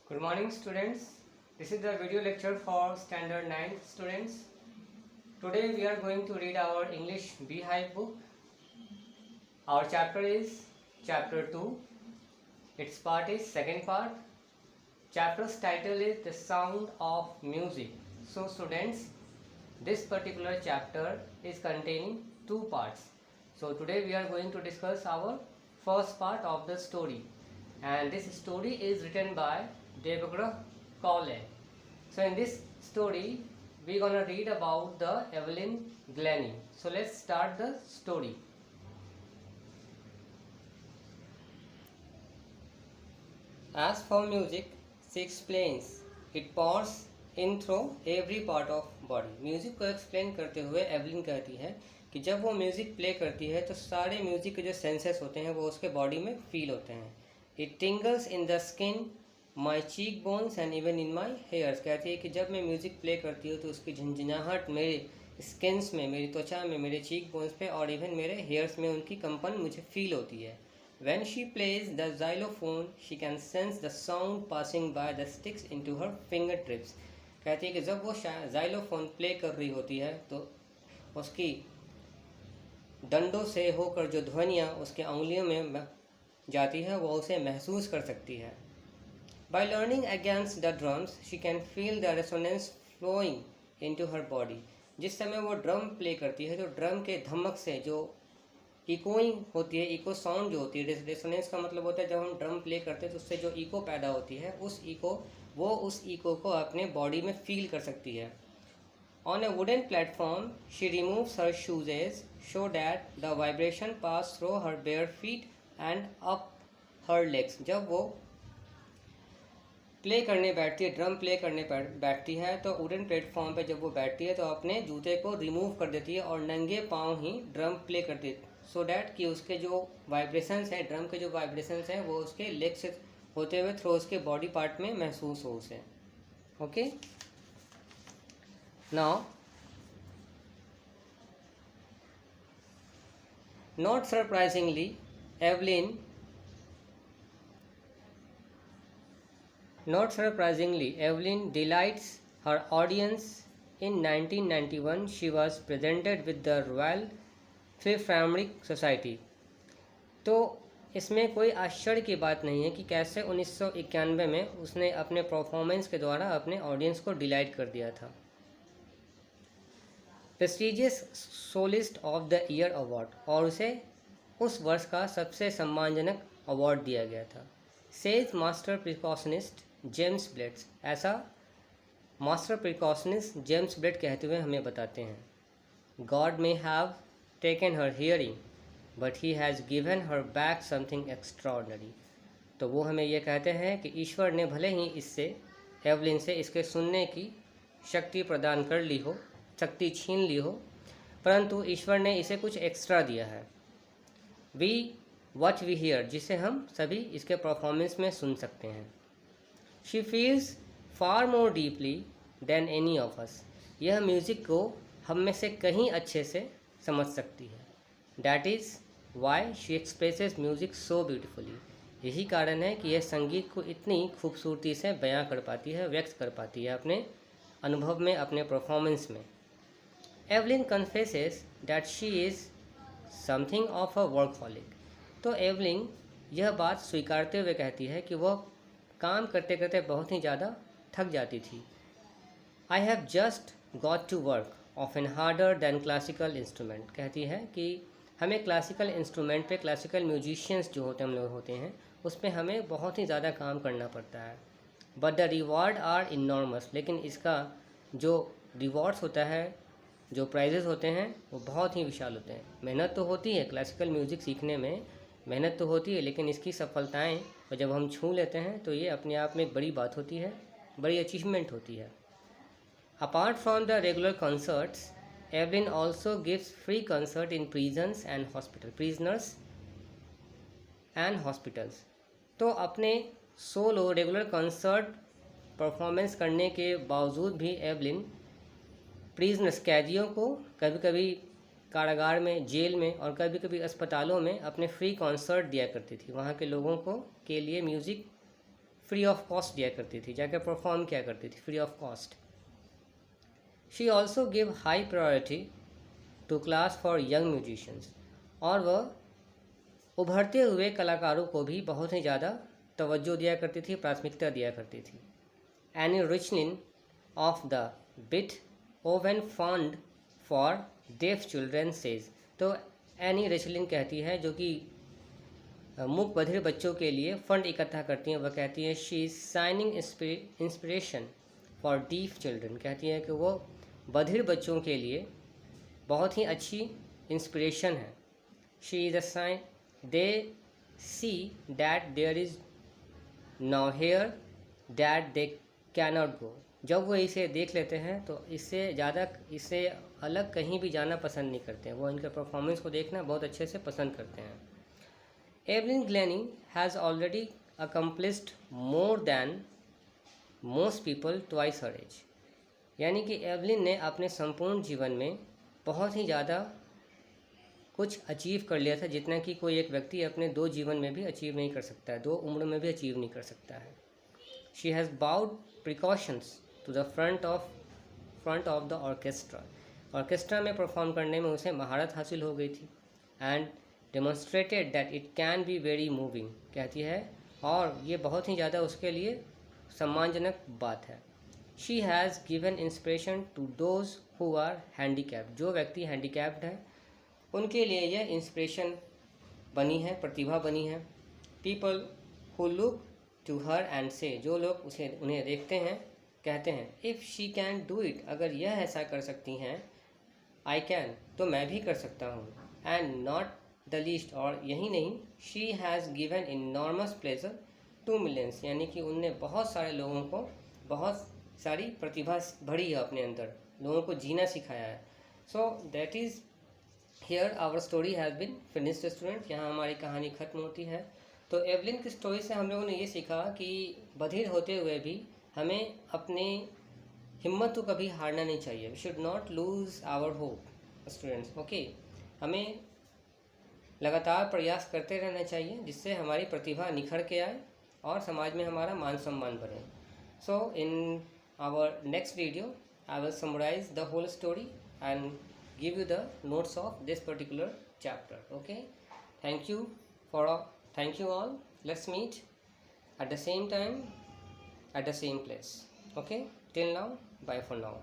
Good morning students. This is the video lecture for standard 9 students. Today we are going to read our English Beehive book. Our chapter is chapter 2. Its part is second part. Chapter's title is The Sound of Music. So students, this particular chapter is containing two parts. So today we are going to discuss our first part of the story. And this story is written by Debagrah Cowley. So in this story we're gonna read about the Evelyn Glennie. So let's start the story. As for music, she explains, it pours in through every part of body. Music को explain करते हुए Evelyn कहती है कि जब वो music play करती है तो सारे म्यूजिक के जो सेंसेस होते हैं वो उसके बॉडी में फील होते हैं. It टिंगल्स in the skin, my cheek bones and even in my hairs. कहती है कि जब मैं म्यूज़िक प्ले करती हूँ तो उसकी झंझनाहट मेरे स्किन्स में, मेरी त्वचा में, मेरे चीक बोन्स पे और इवन मेरे हेयर्स में उनकी कंपन मुझे फील होती है. When she plays the xylophone, she can sense the sound passing by the sticks into her fingertips. कहती है कि जब वो xylophone प्ले कर रही होती है तो उसकी डंडों से होकर जो ध्वनियाँ उसके उंगलियों में जाती है वो उसे महसूस कर सकती है. By learning against the drums, she can feel the resonance flowing into her body. जिस समय वो ड्रम प्ले करती है तो ड्रम के धमक से जो इकोइंग होती है, इको साउंड जो होती है, रेसोनेंस का मतलब होता है जब हम ड्रम प्ले करते हैं तो उससे जो इको पैदा होती है उस इको को अपने बॉडी में फील कर सकती है. On a wooden platform, she removes her shoes so that the vibration pass through her bare feet and up her legs. जब वो प्ले करने बैठती है, ड्रम प्ले करने बैठती है तो वुडन प्लेटफॉर्म पे जब वो बैठती है तो अपने जूते को रिमूव कर देती है और नंगे पाँव ही ड्रम प्ले करती है, सो डैट कि उसके जो वाइब्रेशंस हैं, ड्रम के जो वाइब्रेशंस हैं वो उसके लेग से होते हुए थ्रू उसके बॉडी पार्ट में महसूस हो उसे. Okay, now not surprisingly Evelyn delights her audience. In 1991, she was presented with the Royal Philharmonic Society. तो इसमें कोई आश्चर्य की बात नहीं है कि कैसे 1991 में उसने अपने परफॉर्मेंस के द्वारा अपने ऑडियंस को डिलाइट कर दिया था. Prestigious soloist of the year award, और उसे उस वर्ष का सबसे सम्मानजनक अवार्ड दिया गया था. सेज मास्टर प्रिकॉशनिस्ट जेम्स ब्लेड्स, ऐसा मास्टर प्रिकॉशनिस्ट जेम्स ब्लेड कहते हुए हमें बताते हैं. God may have taken her hearing but he has given her back something extraordinary. तो वो हमें ये कहते हैं कि ईश्वर ने भले ही इससे एवलिन से इसके सुनने की शक्ति प्रदान कर ली हो, शक्ति छीन ली हो, परंतु ईश्वर ने इसे कुछ एक्स्ट्रा दिया है. वट वी हियर, जिसे हम सभी इसके परफॉर्मेंस में सुन सकते हैं. She feels far more deeply than any of us, यह म्यूज़िक को हम में से कहीं अच्छे से समझ सकती है. That is why she expresses music so beautifully, यही कारण है कि यह संगीत को इतनी खूबसूरती से बयां कर पाती है, व्यक्त कर पाती है अपने अनुभव में, अपने परफॉर्मेंस में. Evelyn confesses that she is something of a workaholic. तो एवलिन यह बात स्वीकारते हुए कहती है कि वह काम करते करते बहुत ही ज़्यादा थक जाती थी. I have just got to work often harder than classical instrument. कहती है कि हमें क्लासिकल इंस्ट्रूमेंट पे, क्लासिकल म्यूजिशियंस जो होते हम लोग होते हैं उस पर हमें बहुत ही ज़्यादा काम करना पड़ता है. But the reward are enormous, लेकिन इसका जो रिवॉर्ड्स होता है, जो प्राइजेस होते हैं वो बहुत ही विशाल होते हैं. मेहनत तो होती है, क्लासिकल म्यूज़िक सीखने में मेहनत तो होती है, लेकिन इसकी सफलताएं और जब हम छू लेते हैं तो ये अपने आप में एक बड़ी बात होती है, बड़ी अचीवमेंट होती है. Apart from the regular concerts, Evelyn also gives free concert in prisons and hospitals. तो अपने सोलो रेगुलर कंसर्ट परफॉर्मेंस करने के बावजूद भी एवलिन प्रिजनर्स, कैदियों को कभी कभी कारागार में, जेल में और कभी कभी अस्पतालों में अपने फ्री कॉन्सर्ट दिया करती थी. वहाँ के लोगों को के लिए म्यूज़िक फ्री ऑफ कॉस्ट दिया करती थी, जाकर परफॉर्म किया करती थी free of cost. She also give high priority to class for young musicians, और वह उभरते हुए कलाकारों को भी बहुत ही ज़्यादा तवज्जो दिया करती थी, प्राथमिकता दिया करती थी। Any रिचलिन of the bit oven fund for def children says, तो एनी रिचलिन कहती है, जो कि मूक बधिर बच्चों के लिए फंड इकट्ठा करती हैं, वह कहती है she is signing inspiration for deaf children, कहती है कि वो बधिर बच्चों के लिए बहुत ही अच्छी इंस्पिरेशन है। She is a sign they see that there is now here that they cannot go, जब वो इसे देख लेते हैं तो इससे अलग कहीं भी जाना पसंद नहीं करते हैं, वो इनके परफॉर्मेंस को देखना बहुत अच्छे से पसंद करते हैं। Evelyn Glennie has already accomplished more than most people twice her age, यानी कि एवलिन ने अपने संपूर्ण जीवन में बहुत ही ज़्यादा कुछ अचीव कर लिया था, जितना कि कोई एक व्यक्ति अपने 2 जीवन में भी अचीव नहीं कर सकता है, 2 उम्र में भी अचीव नहीं कर सकता है। She has brought percussion to the front of the orchestra, orchestra में परफॉर्म करने में उसे महारत हासिल हो गई थी। And demonstrated that it can be very moving, कहती है, और ये बहुत ही ज़्यादा उसके लिए सम्मानजनक बात है। She has given inspiration to those who are handicapped, जो व्यक्ति हैंडीकैप्ड है उनके लिए यह इंस्पिरेशन बनी है, प्रतिभा बनी है। People who look to her and see, जो लोग उन्हें देखते हैं कहते हैं if she can do it, अगर यह ऐसा कर सकती हैं, आई कैन, तो मैं भी कर सकता हूँ। एंड नॉट द लीस्ट, और यही नहीं, she has given enormous pleasure to millions, यानी कि उनने बहुत सारे लोगों को बहुत सारी प्रतिभा भरी है अपने अंदर, लोगों को जीना सिखाया है। So that is here our story has been finished student, यहाँ हमारी कहानी खत्म होती है। तो एवलिन की स्टोरी से हम लोगों ने ये सीखा कि बधिर होते हुए भी हमें अपनी हिम्मत तो कभी हारना नहीं चाहिए। We should not lose our hope students, okay. हमें लगातार प्रयास करते रहना चाहिए, जिससे हमारी प्रतिभा निखर के आए और समाज में हमारा मान सम्मान बढ़े। So in our next video I will summarise the whole story and give you the notes of this particular chapter. Okay, thank you all. Let's meet at the same time at the same place. Okay, till now, bye for now.